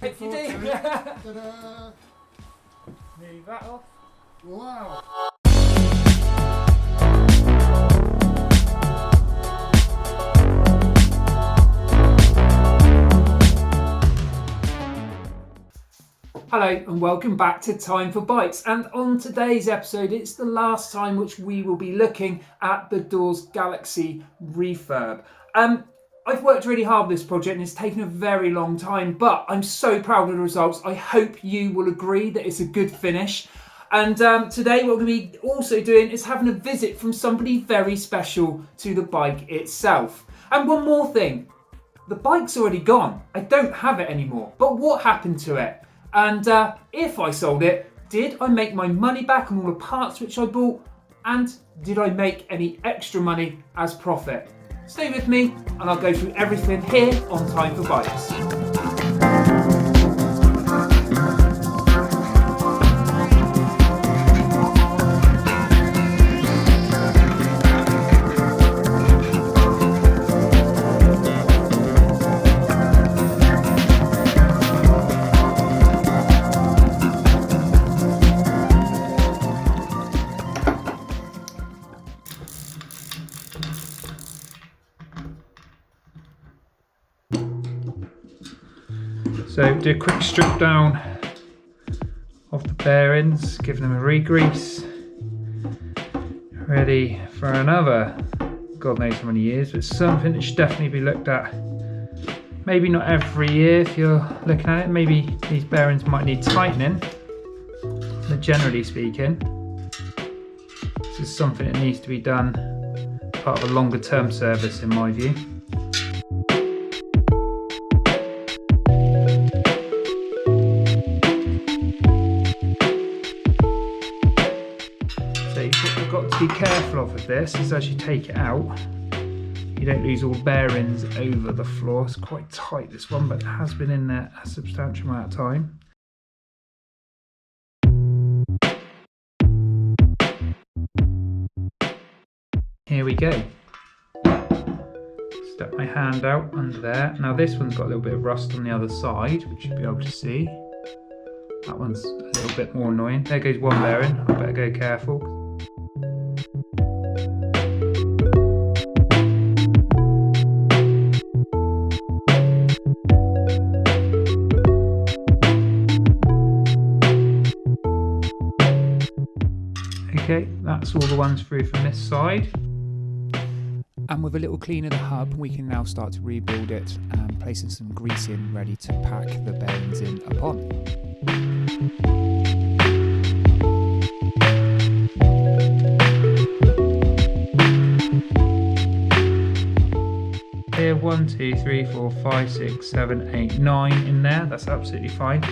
Take your D. Ta-da! Move that off. Wow! Hello and welcome back to Time for Bikes, and on today's episode it's the last time which we will be looking at the Dawes Galaxy refurb. I've worked really hard with this project and it's taken a very long time, but I'm so proud of the results. I hope you will agree that it's a good finish. And today what we're going to be also doing is having a visit from somebody very special to the bike itself. And one more thing, the bike's already gone. I don't have it anymore, but what happened to it? And if I sold it, did I make my money back on all the parts which I bought? And did I make any extra money as profit? Stay with me and I'll go through everything here on Time for Bikes. So do a quick strip down of the bearings, give them a re-grease. Ready for another, God knows how many years, but something that should definitely be looked at. Maybe not every year if you're looking at it, maybe these bearings might need tightening, but generally speaking, this is something that needs to be done, part of a longer term service in my view. What we've got to be careful of with this is as you take it out, you don't lose all bearings over the floor. It's quite tight, this one, but it has been in there a substantial amount of time. Here we go. Step my hand out under there. Now this one's got a little bit of rust on the other side, which you'll be able to see. That one's a little bit more annoying. There goes one bearing, I better go careful. Okay, that's all the ones through from this side. And with a little clean of the hub, we can now start to rebuild it and placing some grease in, ready to pack the bearings in upon. Here, 1, 2, 3, 4, 5, 6, 7, 8, 9 in there, that's absolutely fine.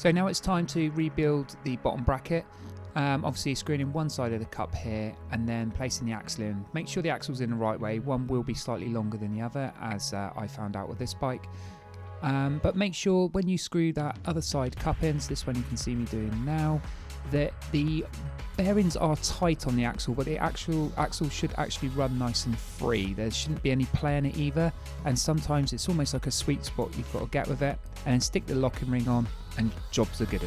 So now it's time to rebuild the bottom bracket. Obviously screwing in one side of the cup here and then placing the axle in. Make sure the axle's in the right way. One will be slightly longer than the other, as I found out with this bike. But make sure when you screw that other side cup in, so this one you can see me doing now, that the bearings are tight on the axle, but the actual axle should actually run nice and free. There shouldn't be any play in it either, and sometimes it's almost like a sweet spot you've got to get with it, and then stick the locking ring on and jobs are good.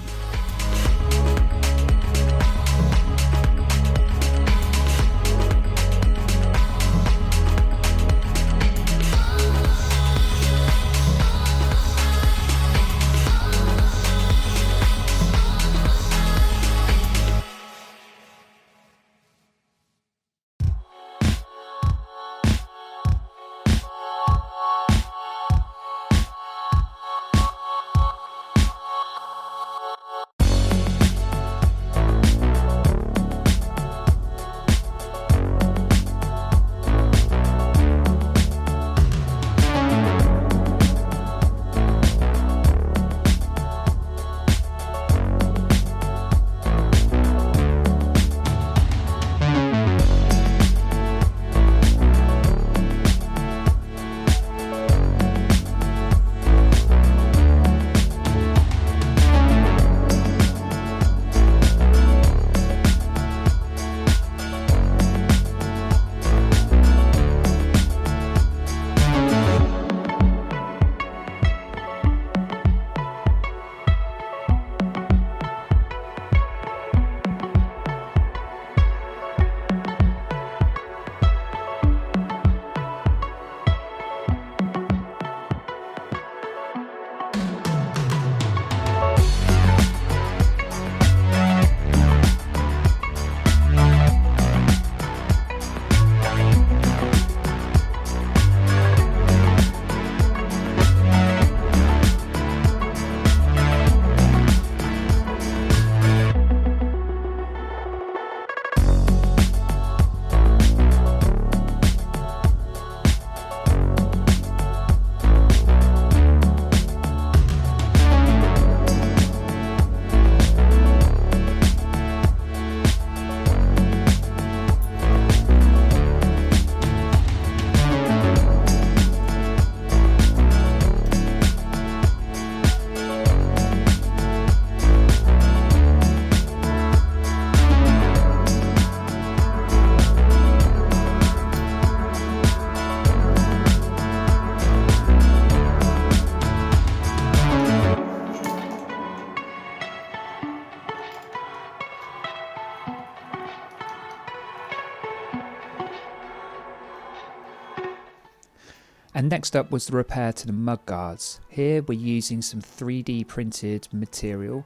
And next up was the repair to the mud guards. Here we're using some 3D printed material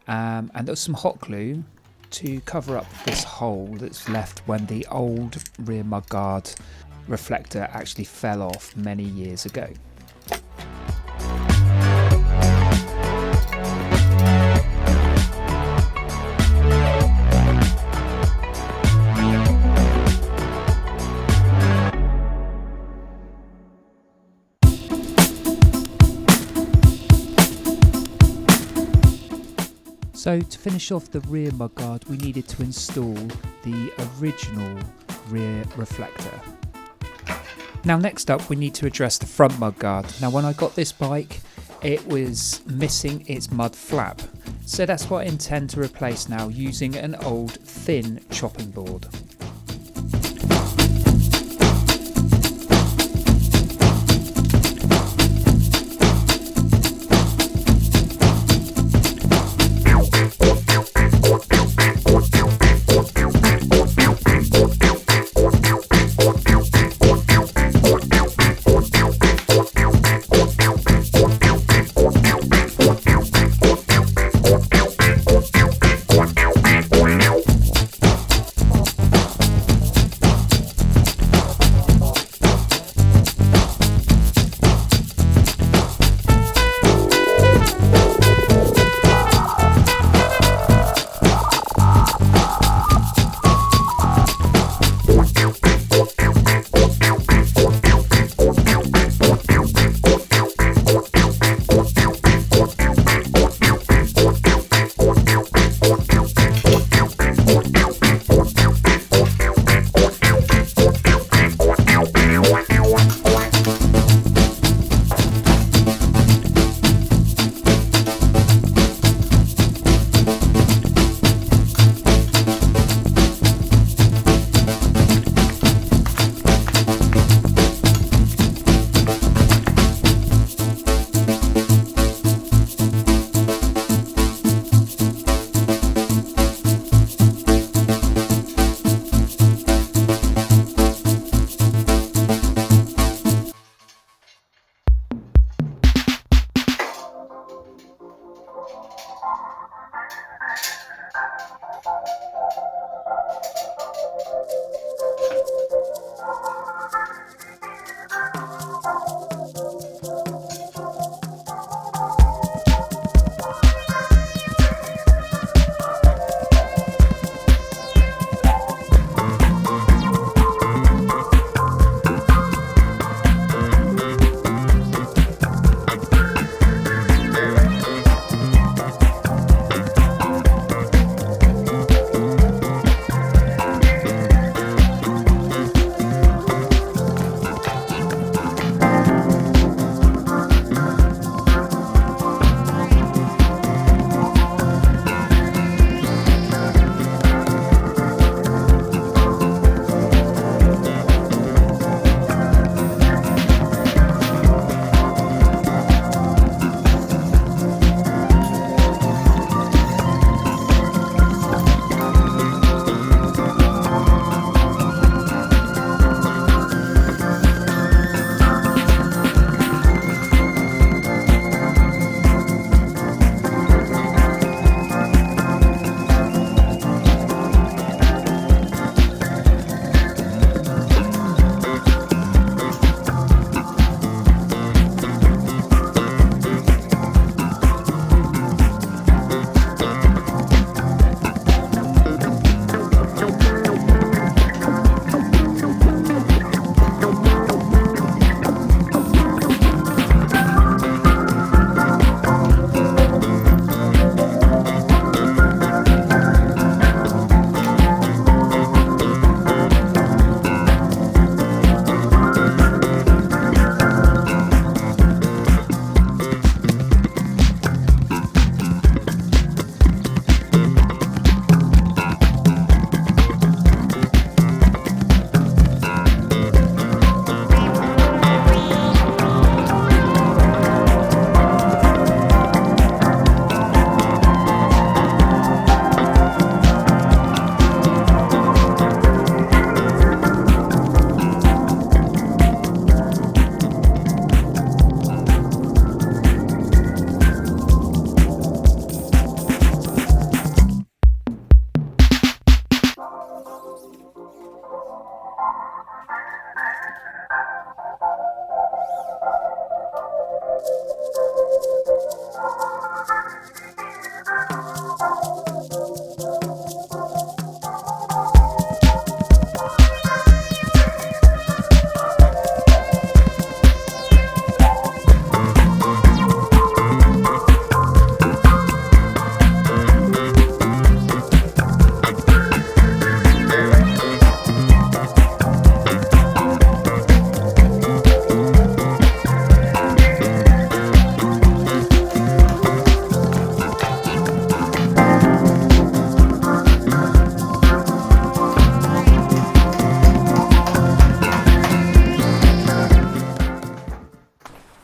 and there's some hot glue to cover up this hole that's left when the old rear mud guard reflector actually fell off many years ago. So to finish off the rear mudguard, we needed to install the original rear reflector. Now next up we need to address the front mudguard. Now when I got this bike it was missing its mud flap, so that's what I intend to replace now using an old thin chopping board.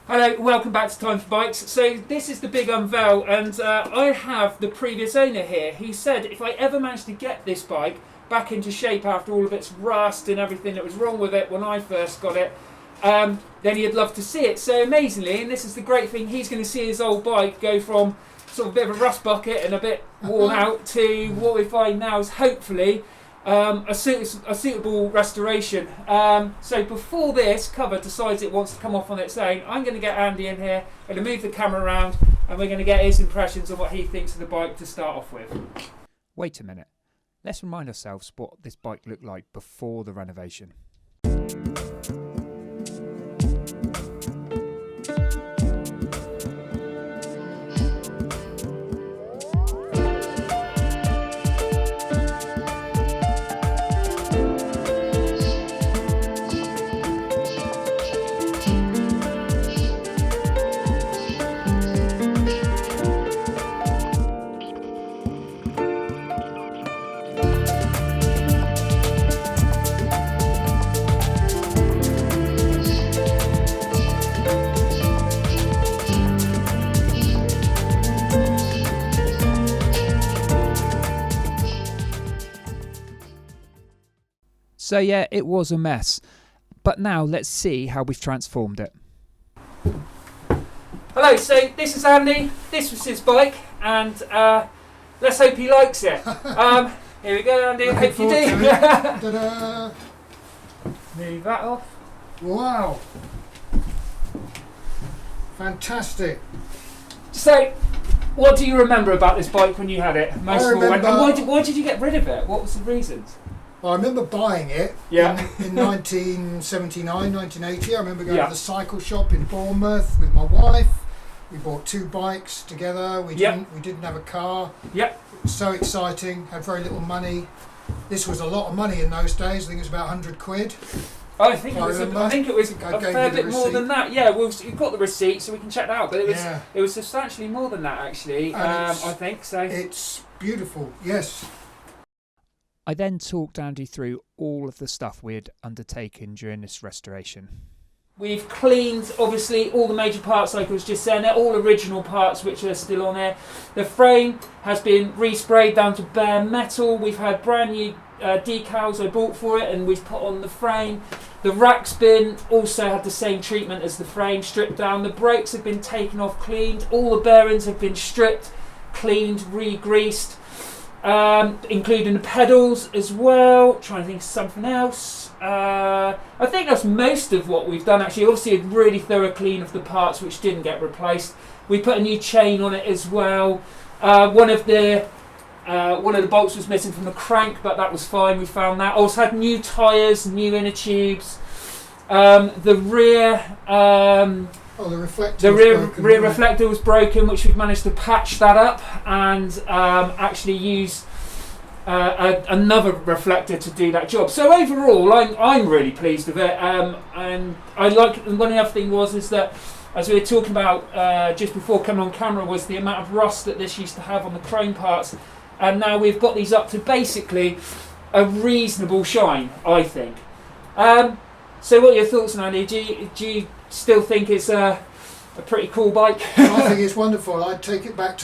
Hello, welcome back to Time for Bikes. So this is the big unveil, and I have the previous owner here. He said if I ever managed to get this bike back into shape after all of its rust and everything that was wrong with it when I first got it, then he'd love to see it. So amazingly, and this is the great thing, he's going to see his old bike go from sort of a bit of a rust bucket and a bit worn out to what we find now is hopefully a suitable restoration. So before this cover decides it wants to come off on its own, I'm going to get Andy in here, I'm going to move the camera around, and we're going to get his impressions of what he thinks of the bike to start off with. Wait a minute. Let's remind ourselves what this bike looked like before the renovation. So yeah, it was a mess. But now let's see how we've transformed it. Hello, so this is Andy. This was his bike. and let's hope he likes it. Here we go, Andy. Looking Hope you forward do. to it. Ta-da! Move that off. Wow. Fantastic. So, what do you remember about this bike when you had it? Most of all, and remember- why did you get rid of it? What was the reasons? I remember buying it Yeah. in 1979, 1980. I remember going Yeah. to the cycle shop in Bournemouth with my wife. We bought 2 bikes together. We Yeah. didn't have a car. Yep. It was so exciting. Had very little money. This was a lot of money in those days. I think it was about 100 quid. I think it I was. remember. I think it was I a gave fair you the bit more receipt. than that. Yeah, you've got the receipt, so we can check that out. But it was. Yeah. It was substantially more than that, actually. And I it's- think so. It's beautiful. Yes. I then talked Andy through all of the stuff we had undertaken during this restoration. We've cleaned, obviously, all the major parts, like I was just saying. They're all original parts, which are still on there. The frame has been resprayed down to bare metal. We've had brand new decals I bought for it, and we've put on the frame. The rack's been also had the same treatment as the frame, stripped down. The brakes have been taken off, cleaned. All the bearings have been stripped, cleaned, re-greased. Including the pedals as well. Trying to think of something else. I think that's most of what we've done actually. Obviously a really thorough clean of the parts which didn't get replaced. We put a new chain on it as well. One of the bolts was missing from the crank, but that was fine. We found that. Also had new tyres, new inner tubes. The rear The reflector. the was rear broken, rear wasn't it? reflector was broken, which we've managed to patch that up and actually use another reflector to do that job. So overall, I'm really pleased with it. And I like. And one other thing is that, as we were talking about just before coming on camera, was the amount of rust that this used to have on the chrome parts, and now we've got these up to basically a reasonable shine, I think. So what are your thoughts, Andy? Do you still think it's a pretty cool bike? I think it's wonderful. I'd take it back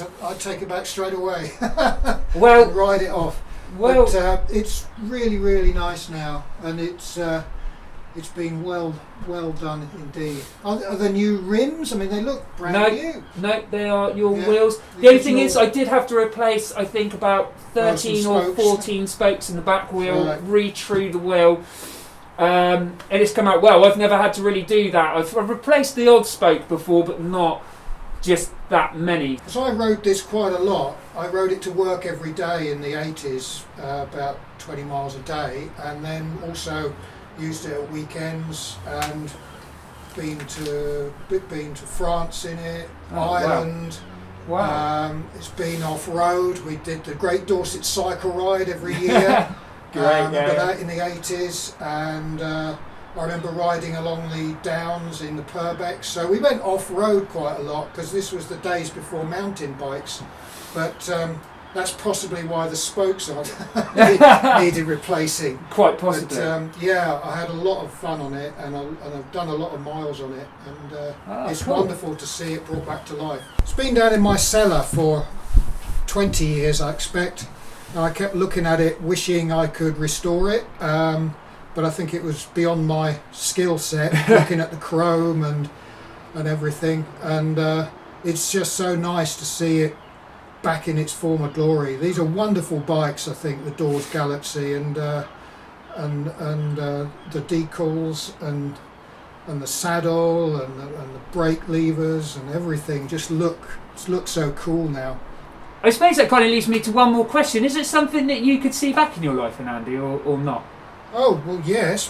straight away. Well, And ride it off. well, But it's really, really nice now, and it's been well done indeed. Are the new rims? I mean, they look brand new. no, they are your Yeah. wheels. The The only thing original- is, I did have to replace, I think, about 13 or spokes. 14 spokes in the back wheel, Right. re-true the wheel. And it's come out well. I've never had to really do that. I've replaced the odd spoke before, but not just that many. So I rode this quite a lot. I rode it to work every day in the 80s, about 20 miles a day, and then also used it at weekends and been to France in it, Oh, wow. Ireland. Wow. It's been off-road. We did the Great Dorset Cycle Ride every year. Great, I remember yeah. that in the 80s, and I remember riding along the downs in the Purbeck. So we went off-road quite a lot because this was the days before mountain bikes. But that's possibly why the spokes needed replacing. Quite possibly. But yeah, I had a lot of fun on it, and I've done a lot of miles on it, and it's cool. wonderful to see it brought back to life. It's been down in my cellar for 20 years, I expect. I kept looking at it, wishing I could restore it, but I think it was beyond my skill set, looking at the chrome and everything, and it's just so nice to see it back in its former glory. These are wonderful bikes, I think, the Dawes Galaxy, and the decals and the saddle and the brake levers and everything just look so cool now. I suppose that kind of leads me to one more question. Is it something that you could see back in your life, Andy, or not? Oh well, yes.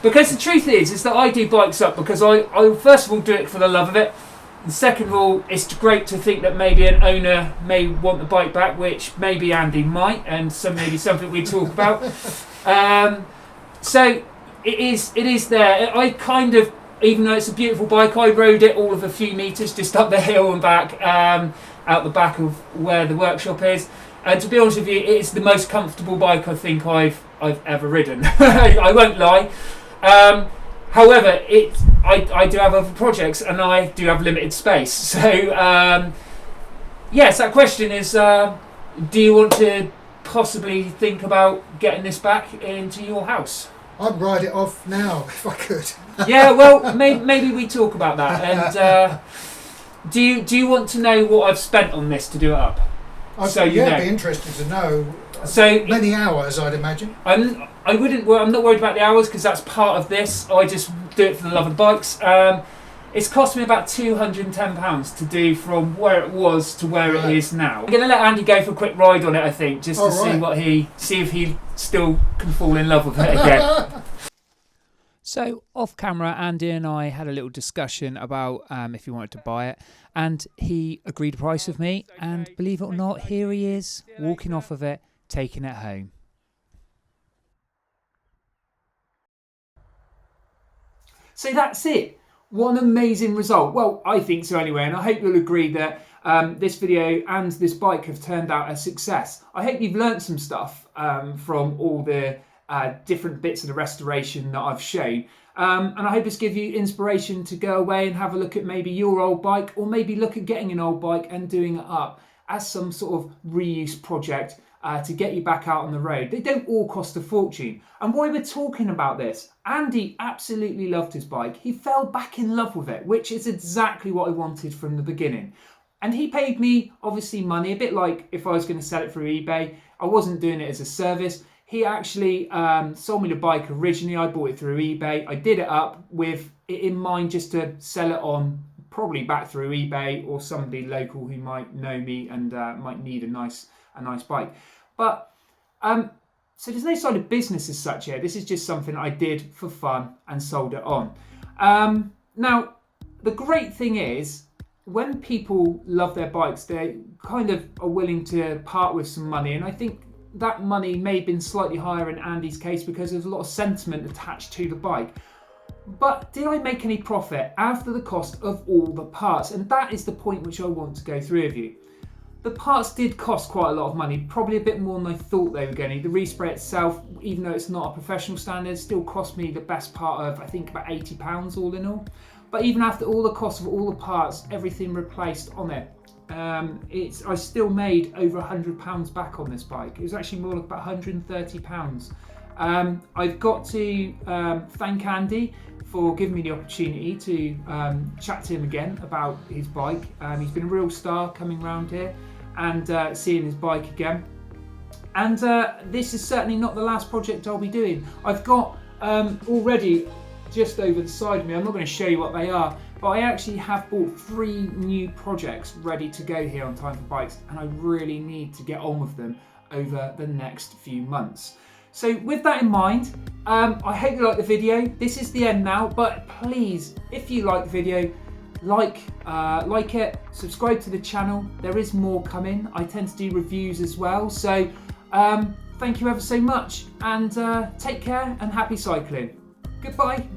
Because the truth is that I do bikes up because I first of all do it for the love of it, and second of all, it's great to think that maybe an owner may want the bike back, which maybe Andy might, and maybe something we talk about. So it is there. I kind of, even though it's a beautiful bike, I rode it all of a few metres just up the hill and back, out the back of where the workshop is. And to be honest with you, it's the most comfortable bike I think I've ever ridden. I won't lie. However, I do have other projects and I do have limited space. So yes, that question is: do you want to possibly think about getting this back into your house? I'd ride it off now if I could. Yeah, well, maybe we talk about that, and Do you want to know what I've spent on this to do it up? I'd be interested to know. So many hours, I'd imagine. I'm not worried about the hours because that's part of this. I just do it for the love of the bikes. It's cost me about £210 to do from where it was to where it is now. I'm going to let Andy go for a quick ride on it, I think, just to see if he still can fall in love with it again. So off camera, Andy and I had a little discussion about if he wanted to buy it, and he agreed a price with me. And believe it or not, here he is walking off of it, taking it home. So that's it. What an amazing result. Well, I think so anyway, and I hope you'll agree that this video and this bike have turned out a success. I hope you've learned some stuff from all the different bits of the restoration that I've shown. And I hope it's given you inspiration to go away and have a look at maybe your old bike, or maybe look at getting an old bike and doing it up as some sort of reuse project to get you back out on the road. They don't all cost a fortune. And why we're talking about this, Andy absolutely loved his bike. He fell back in love with it, which is exactly what I wanted from the beginning. And he paid me, obviously, money, a bit like if I was going to sell it through eBay. I wasn't doing it as a service. He actually sold me the bike originally. I bought it through eBay. I did it up with it in mind just to sell it on, probably back through eBay, or somebody local who might know me and might need a nice bike. But so there's no side of business as such here. This is just something I did for fun and sold it on. Now, the great thing is, when people love their bikes, they kind of are willing to part with some money. And I think that money may have been slightly higher in Andy's case because there's a lot of sentiment attached to the bike. But did I make any profit after the cost of all the parts? And that is the point which I want to go through with you. The parts did cost quite a lot of money, probably a bit more than I thought they were going to. The respray itself, even though it's not a professional standard, still cost me the best part of, I think, about £80 all in all. But even after all the cost of all the parts, everything replaced on it, I still made over £100 back on this bike. It was actually more like about £130. I've got to thank Andy for giving me the opportunity to chat to him again about his bike. He's been a real star coming round here and seeing his bike again. And this is certainly not the last project I'll be doing. I've got already just over the side of me, I'm not going to show you what they are, but I actually have bought 3 new projects ready to go here on Time for Bikes, and I really need to get on with them over the next few months. So with that in mind, I hope you like the video. This is the end now, but please, if you like the video, like it, subscribe to the channel. There is more coming. I tend to do reviews as well. So thank you ever so much, and take care and happy cycling. Goodbye.